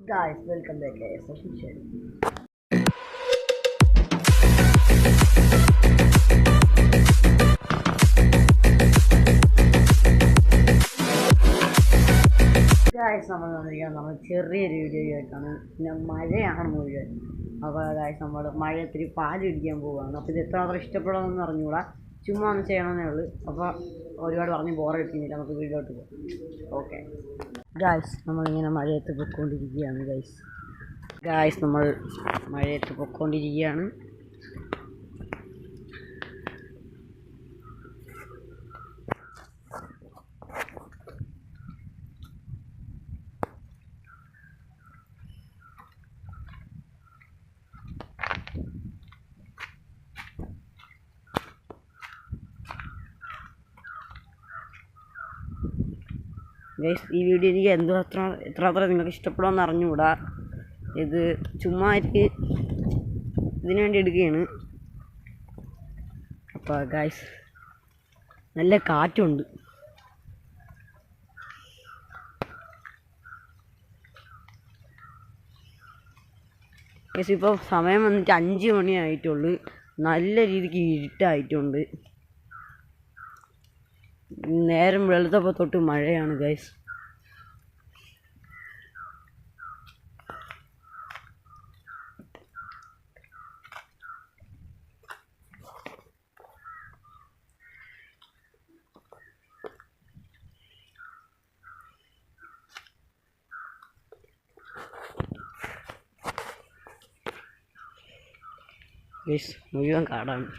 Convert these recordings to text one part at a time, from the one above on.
Guys, welcome back guys. Official. Guys നമ്മൾ ചെറിയൊരു video ആയിട്ടാണ്. പിന്നെ മഴയാണ് മുഴുവൻ. അപ്പോൾ ഗായ്സ് നമ്മൾ മഴയത്തിരി പാല് പിടിക്കാൻ പോവുകയാണ്. അപ്പോൾ ഇത് എത്രമാത്രം ഇഷ്ടപ്പെടുമെന്ന് അറിഞ്ഞുകൂടാ, ചുമ്മാ ഒന്ന് ചെയ്യണമെന്നേ ഉള്ളൂ. അപ്പോൾ ഒരുപാട് പറഞ്ഞ് ബോറടിക്കുന്നില്ല, നമുക്ക് വീട്ടിലോട്ട് പോകാം. ഓക്കെ ഗായ്സ്, നമ്മളിങ്ങനെ മഴയത്ത് പൊയ്ക്കൊണ്ടിരിക്കുകയാണ്. ഗായ്സ് നമ്മൾ മഴയത്ത് പൊയ്ക്കൊണ്ടിരിക്കുകയാണ്. ഗൈസ്, ഈ വീഡിയോ എനിക്ക് എത്ര നിങ്ങൾക്ക് ഇഷ്ടപ്പെടുമെന്ന് അറിഞ്ഞുകൂടാ. ഇത് ചുമ്മാ എനിക്ക് ഇതിനു വേണ്ടി എടുക്കുകയാണ്. അപ്പോൾ ഗൈസ് നല്ല കാറ്റുണ്ട്. ഗൈസ് ഇപ്പോൾ സമയം വന്നിട്ട് 5 മണി ആയിട്ടുള്ളൂ. നല്ല രീതിക്ക് ഇരുട്ടായിട്ടുണ്ട്. നേരം വെളുത്തപ്പോൾ തൊട്ട് മഴയാണ് ഗൈസ്. ഗൈസ് മുഴുവൻ കാടാണ്.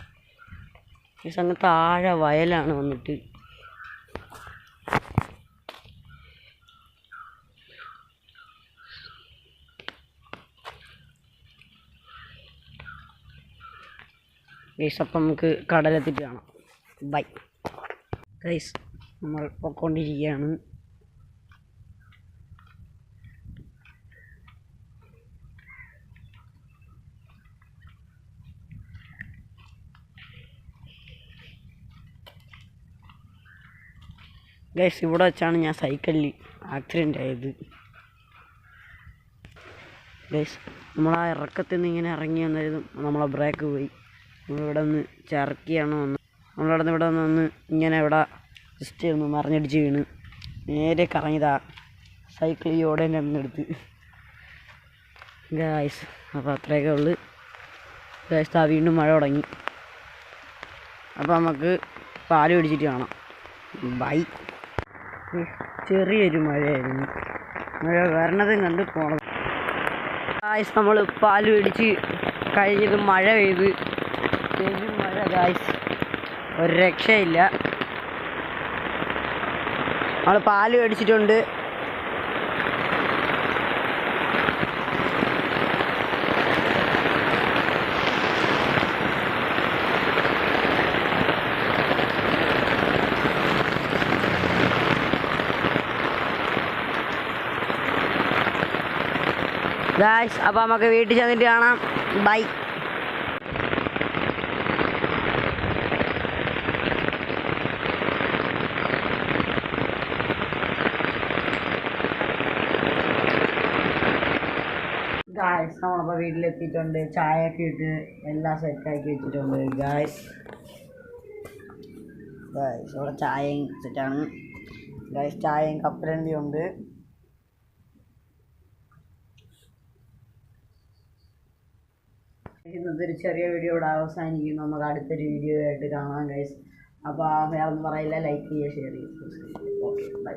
ഗൈസ് അങ്ങ് താഴെ വയലാണ് വന്നിട്ട്. ഗൈസ് അപ്പം നമുക്ക് കടലെത്തിയിട്ട് കാണാം. ബൈ ഗൈസ്, നമ്മൾ പൊയ്ക്കൊണ്ടിരിക്കുകയാണ്. ഗൈസ് ഇവിടെ വെച്ചാണ് ഞാൻ സൈക്കിളിൽ ആക്സിഡൻ്റ് ആയത്. ഗൈസ് നമ്മളാ ഇറക്കത്തിൽ നിന്ന് ഇങ്ങനെ ഇറങ്ങി വന്നായിരുന്നു, നമ്മളെ ബ്രേക്ക് പോയി. നമ്മളിവിടെ നിന്ന് ചിറക്കിയാണ് ഇവിടെ നിന്ന് ഇങ്ങനെ ഇവിടെ ജസ്റ്റ് ഒന്ന് മറിഞ്ഞടിച്ച് വീണ് നേരെ കറങ്ങിയതാ സൈക്കിൾ ഈ ഓടേൻ്റെ അടുത്ത്. ഗൈസ് അപ്പോൾ അത്രയൊക്കെ ഉള്ളു. ഗൈസ് വീണ്ടും മഴ തുടങ്ങി. അപ്പോൾ നമുക്ക് പാല് പിടിച്ചിട്ട് കാണാം. ബൈ. ചെറിയൊരു മഴയായിരുന്നു, മഴ വരണതും കണ്ട് പോണത്. ഗായ്സ് നമ്മൾ പാല് പിടിച്ച് കഴിഞ്ഞത് മഴ പെയ്ത് മഴ. ഗായ്സ് ഒരു രക്ഷയില്ല. നമ്മൾ പാല് മേടിച്ചിട്ടുണ്ട്. ഗായ്സ് അപ്പോൾ നമുക്ക് വീട്ടിൽ ചെന്നിട്ട് കാണാം. ബൈ. ഗായ്സ് നമ്മളപ്പോൾ വീട്ടിലെത്തിയിട്ടുണ്ട്. ചായയൊക്കെ ഇട്ട് എല്ലാം സെറ്റാക്കി വെച്ചിട്ടുണ്ട്. ഗായ്സ് ഇവിടെ ചായയും സെറ്റാണ്. ഗായ്സ് ചായയും കപ്പലണ്ടിയും ഉണ്ട്. ഇന്നത്തെ ചെറിയ വീഡിയോ ഇവിടെ അവസാനിക്കുന്നു. നമുക്ക് അടുത്തൊരു വീഡിയോ ആയിട്ട് കാണാം ഗൈസ്. അപ്പോൾ വേറെ ഒന്നും പറയില്ല. ലൈക്ക് ചെയ്യുക, ഷെയർ ചെയ്യുക, സബ്സ്ക്രൈബ് ചെയ്യുക. Okay bye.